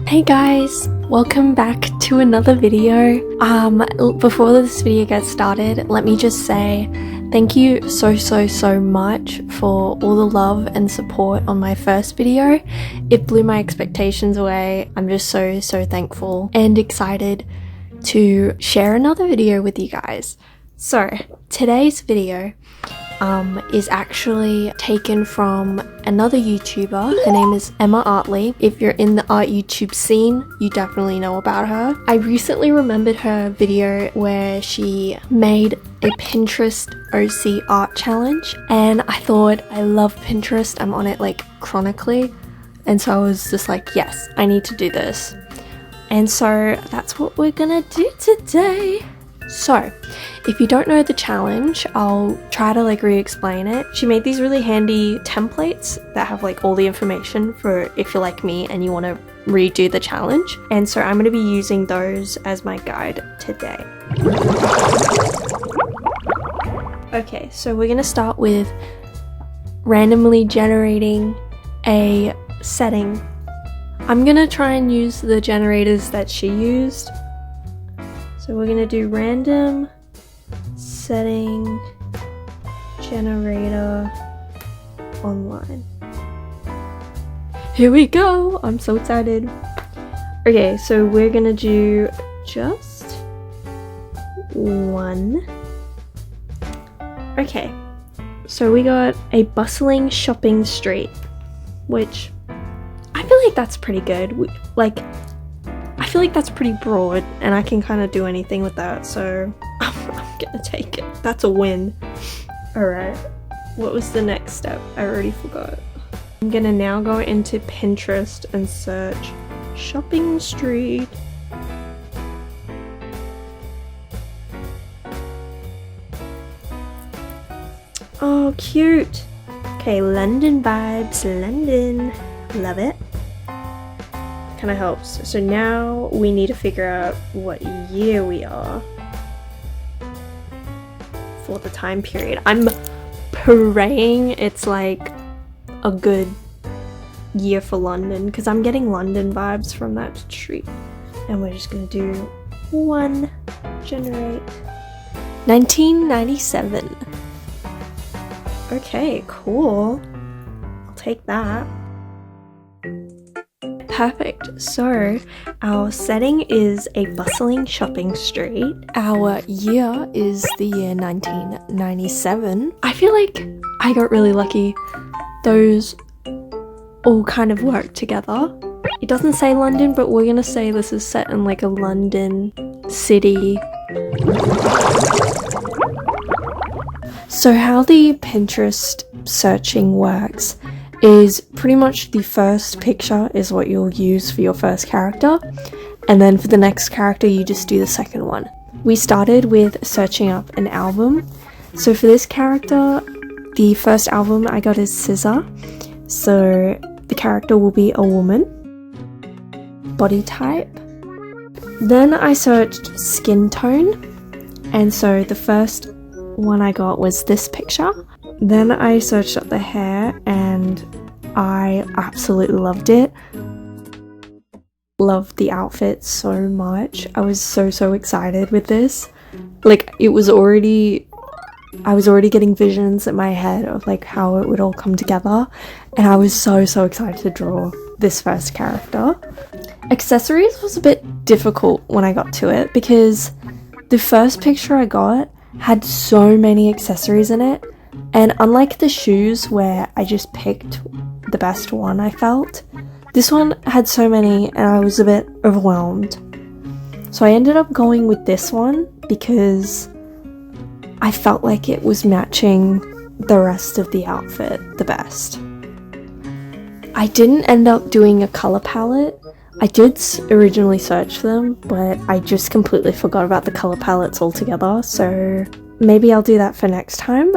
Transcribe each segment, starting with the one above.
Hey guys, welcome back to another video. Before this video gets started, let me just say thank you so much for all the love and support on my first video. It blew my expectations away. I'm just so thankful and excited to share another video with you guys. So today's video is actually taken from another YouTuber. Her name is Emma Artley. If you're in the art YouTube scene, you definitely know about her. I recently remembered her video where she made a Pinterest OC art challenge, and I thought, I love Pinterest. I'm on it like chronically, and so I was just like, yes, I need to do this. And so that's what we're gonna do today. So, if you don't know the challenge, I'll try to like re-explain it. She made these really handy templates that have like all the information for if you're like me and you want to redo the challenge. And so I'm going to be using those as my guide today. Okay, so we're going to start with randomly generating a setting. I'm going to try and use the generators that she used. So we're gonna do random setting generator online. Here we go! I'm so excited. Okay, so we're gonna do just one. Okay, so we got a bustling shopping street, which I feel like that's pretty good. I feel like that's pretty broad and I can kind of do anything with that, so I'm gonna take it. That's a win. Alright, what was the next step? I already forgot. I'm gonna now go into Pinterest and search shopping street. Oh, cute. Okay, London vibes, London. Love it. Kind of helps. So now we need to figure out what year we are for the time period. I'm praying it's like a good year for London because I'm getting London vibes from that street. And we're just gonna do one, generate 1997. Okay, cool. I'll take that. Perfect. So our setting is a bustling shopping street. Our year is the year 1997. I feel like I got really lucky. Those all kind of work together. It doesn't say London, but we're gonna say this is set in like a London city. So how the Pinterest searching works is pretty much the first picture is what you'll use for your first character, and then for the next character you just do the second one. We started with searching up an album. So for this character, the first album I got is SZA, so the character will be a woman. Body type. Then I searched skin tone, and so the first one I got was this picture. Then I searched up the hair and I absolutely loved it. Loved the outfit so much. I was so excited with this. Like I was already getting visions in my head of like how it would all come together, and I was so excited to draw this first character. Accessories was a bit difficult when I got to it because the first picture I got had so many accessories in it. And unlike the shoes where I just picked the best one I felt, this one had so many and I was a bit overwhelmed. So I ended up going with this one because I felt like it was matching the rest of the outfit the best. I didn't end up doing a color palette. I did originally search for them, but I just completely forgot about the color palettes altogether, so maybe I'll do that for next time.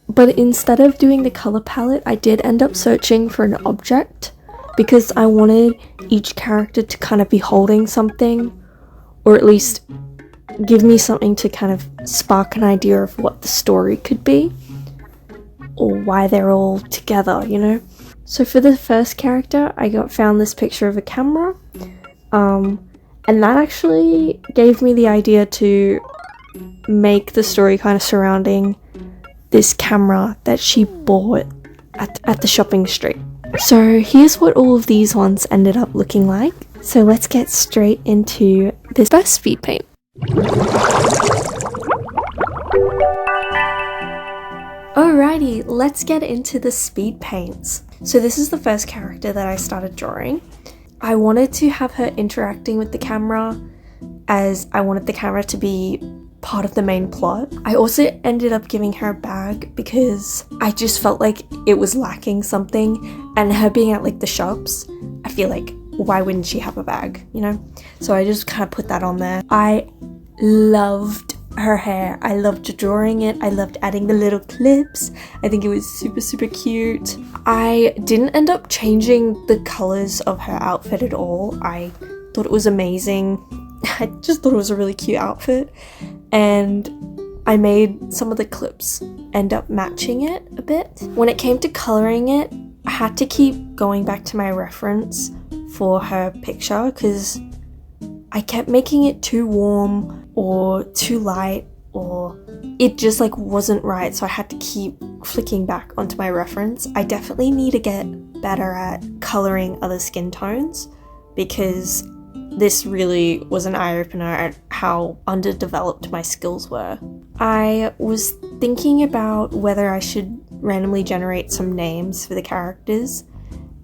But instead of doing the color palette, I did end up searching for an object because I wanted each character to kind of be holding something, or at least give me something to kind of spark an idea of what the story could be or why they're all together, you know? So for the first character, I found this picture of a camera, and that actually gave me the idea to make the story kind of surrounding this camera that she bought at the shopping street. So here's what all of these ones ended up looking like. So let's get straight into this first speed paint. Alrighty, let's get into the speed paints. So this is the first character that I started drawing. I wanted to have her interacting with the camera, as I wanted the camera to be part of the main plot. I also ended up giving her a bag because I just felt like it was lacking something, and her being at like the shops, I feel like why wouldn't she have a bag, you know? So I just kind of put that on there. I loved her hair. I loved drawing it. I loved adding the little clips. I think it was super cute. I didn't end up changing the colors of her outfit at all. I thought it was amazing. I just thought it was a really cute outfit, and I made some of the clips end up matching it a bit. When it came to coloring it, I had to keep going back to my reference for her picture because I kept making it too warm or too light, or it just like wasn't right, so I had to keep flicking back onto my reference. I definitely need to get better at coloring other skin tones, because this really was an eye-opener at how underdeveloped my skills were. I was thinking about whether I should randomly generate some names for the characters,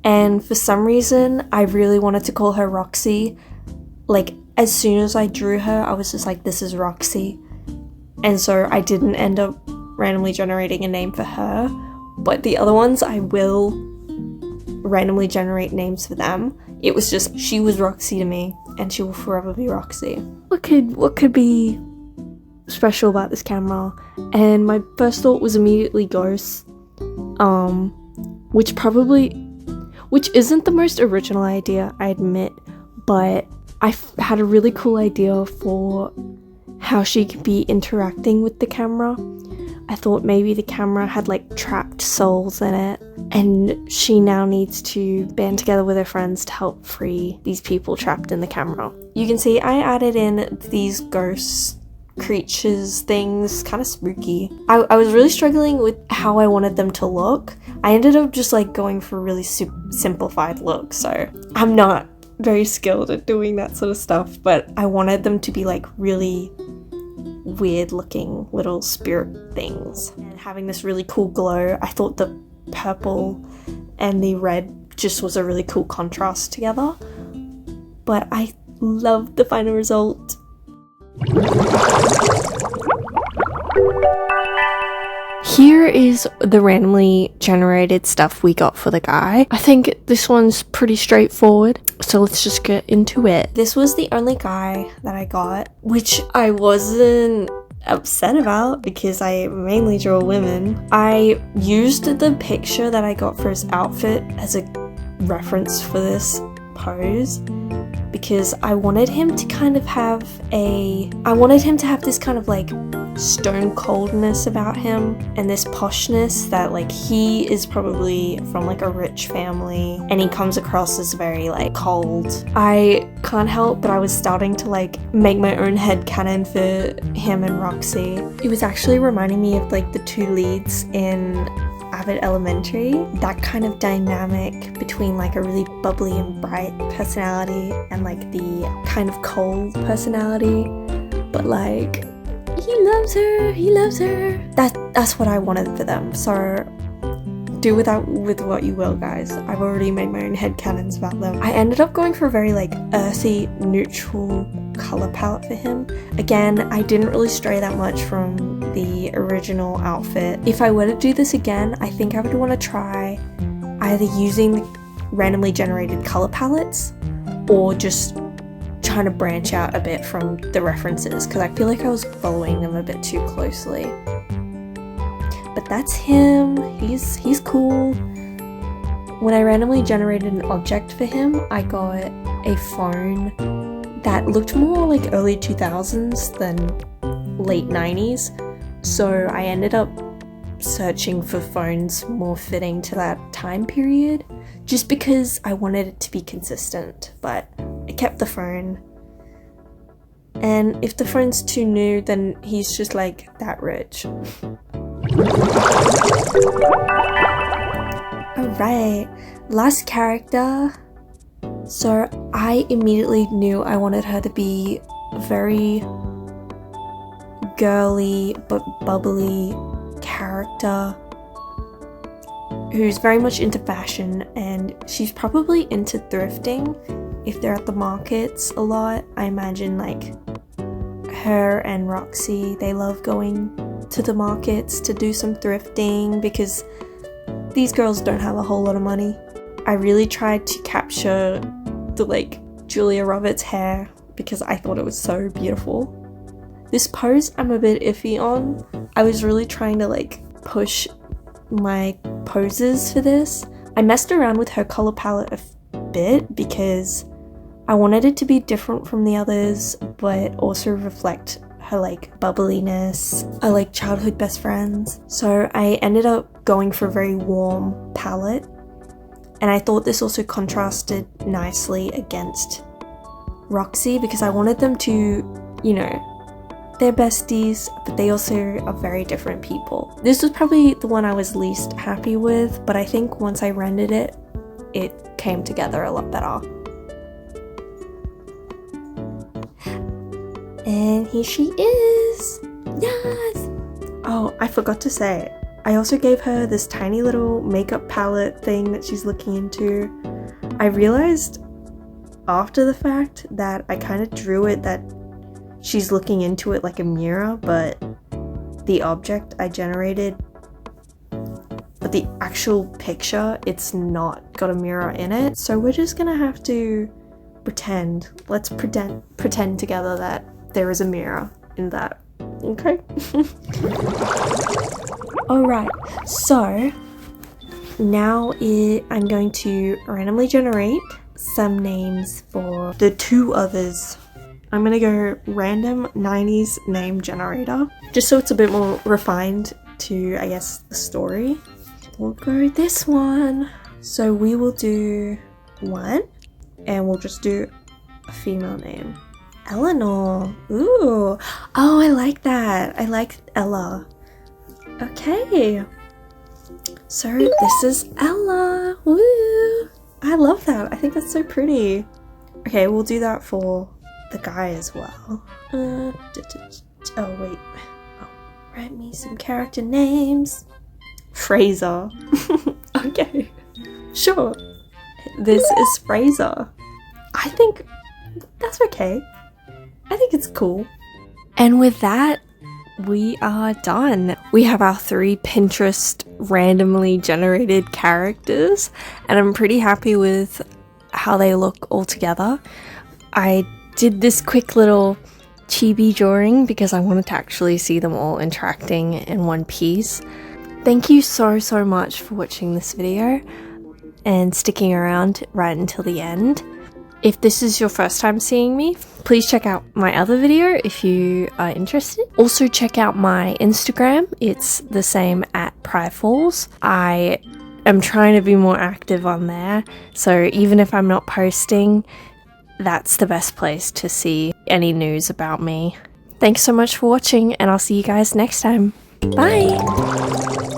and for some reason I really wanted to call her Roxy. Like, as soon as I drew her, I was just like, this is Roxy. And so I didn't end up randomly generating a name for her, but the other ones I will randomly generate names for them. It was just, she was Roxy to me, and she will forever be Roxy. What could be special about this camera? And my first thought was immediately ghosts, which isn't the most original idea, I admit, but I had a really cool idea for how she could be interacting with the camera. I thought maybe the camera had like trapped souls in it, and she now needs to band together with her friends to help free these people trapped in the camera. You can see I added in these ghost creatures things, kind of spooky. I was really struggling with how I wanted them to look. I ended up just like going for a really simplified look, so I'm not very skilled at doing that sort of stuff, but I wanted them to be like really weird looking little spirit things and having this really cool glow. I thought the purple and the red just was a really cool contrast together, but I loved the final result. Here is the randomly generated stuff we got for the guy. I think this one's pretty straightforward, so let's just get into it. This was the only guy that I got, which I wasn't upset about because I mainly draw women. I used the picture that I got for his outfit as a reference for this pose, because I wanted him to kind of have this kind of like stone coldness about him, and this poshness that like he is probably from like a rich family and he comes across as very like cold. I can't help but I was starting to like make my own headcanon for him and Roxy. It was actually reminding me of like the two leads in Abbott Elementary, that kind of dynamic between like a really bubbly and bright personality and like the kind of cold personality, but like he loves her. That's what I wanted for them, so do with what you will, guys. I've already made my own headcanons about them. I ended up going for a very like earthy, neutral color palette for him. Again, I didn't really stray that much from the original outfit. If I were to do this again, I think I would want to try either using randomly generated color palettes or just trying to branch out a bit from the references, because I feel like I was following them a bit too closely. But that's him. He's cool. When I randomly generated an object for him, I got a phone that looked more like early 2000s than late 90s. So I ended up searching for phones more fitting to that time period, just because I wanted it to be consistent, but I kept the phone. And if the phone's too new, then he's just like that rich. Alright, last character. So I immediately knew I wanted her to be a very girly but bubbly character who's very much into fashion, and she's probably into thrifting if they're at the markets a lot. I imagine like her and Roxy, they love going to the markets to do some thrifting because these girls don't have a whole lot of money. I really tried to capture the like Julia Roberts hair because I thought it was so beautiful. This pose I'm a bit iffy on. I was really trying to like push my poses for this. I messed around with her color palette a bit because I wanted it to be different from the others but also reflect her like bubbliness. I like childhood best friends. So I ended up going for a very warm palette, and I thought this also contrasted nicely against Roxy because I wanted them to, you know, they're besties, but they also are very different people. This was probably the one I was least happy with, but I think once I rendered it, it came together a lot better. And here she is! Yes! Oh, I forgot to say, I also gave her this tiny little makeup palette thing that she's looking into. I realized after the fact that I kind of drew it that she's looking into it like a mirror, but the object I generated, but the actual picture, it's not got a mirror in it. So we're just gonna have to pretend. Let's pretend together that there is a mirror in that. Okay? Alright, so now I'm going to randomly generate some names for the two others. I'm gonna go random 90s name generator, just so it's a bit more refined to, I guess, the story. We'll go this one. So we will do one, and we'll just do a female name. Eleanor. Ooh. Oh, I like that. I like Ella. Okay. So this is Ella. Woo. I love that. I think that's so pretty. Okay, we'll do that for the guy as well. Oh wait. Oh, write me some character names. Fraser. Okay. Sure. This is Fraser. I think that's okay. I think it's cool. And with that, we are done. We have our 3 Pinterest randomly generated characters, and I'm pretty happy with how they look all together. I did this quick little chibi drawing because I wanted to actually see them all interacting in one piece. Thank you so much for watching this video and sticking around right until the end. If this is your first time seeing me, please check out my other video if you are interested. Also check out my Instagram. It's the same @PryFalls. I am trying to be more active on there, so even if I'm not posting, that's the best place to see any news about me. Thanks so much for watching, and I'll see you guys next time. Bye!